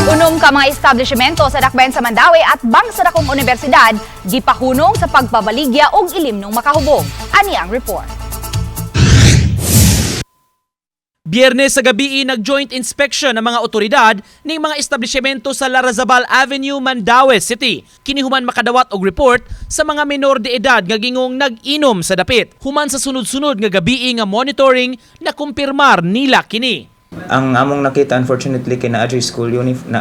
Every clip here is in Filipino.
Unom ka mga establishmento sa Dakbayan sa Mandawi at bang sa dakong universidad gipahunong sa pagbabaligya og ilim ng makahubog. Ani ang report. Biyernes sa gabi nag-joint inspection ng mga otoridad ng mga establishmento sa Larrazabal Avenue, Mandawi City. Kinihuman makadawat og report sa mga menor de edad nga gingong nag-inom sa dapit. Human sa sunod-sunod nga gabi nga monitoring na kumpirmar nila kini. Ang among nakita unfortunately kay na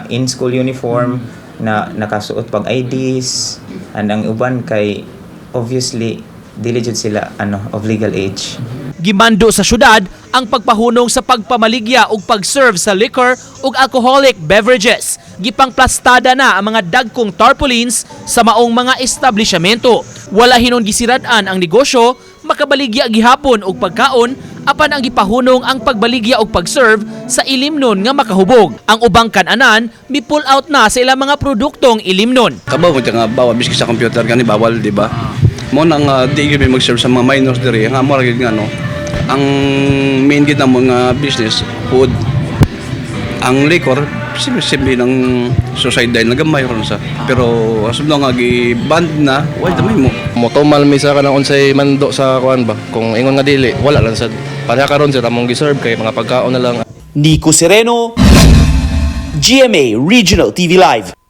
in-school uniform na nakasuot pag IDs and ang uban kay obviously diligent sila of legal age. Gimando sa syudad ang pagpahunong sa pagpamaligya ug pag-serve sa liquor ug alcoholic beverages. Gipangplastada na ang mga dagkong tarpaulins sa maong mga establishmento. Wala hinon gisirad-an ang negosyo, makabaligya gihapon og pagkaon apan ang gipahunong ang pagbaligya og pag-serve sa ilimnon nga makahubog. Ang ubang kan-anan mi-pull out na sa ilang mga produktong ilimnon. Kabaw ko nga bawal biski sa computer gani bawal di ba? Mo nang di gyud mag-serve sa mga minors diri nga mo gyud nga no. Ang main gid ng mga business food. Ang liquor simple ng society dahil nagamay ron sa pero asub nga gi-band na wala damay mo. Motomal misa ka ng unsay mando sa kuan ba kung ingon nga dili wala lang sad pareha karon sa tamong gi-serve kay mga pagkaon na lang. Nico Sereno, GMA Regional TV Live.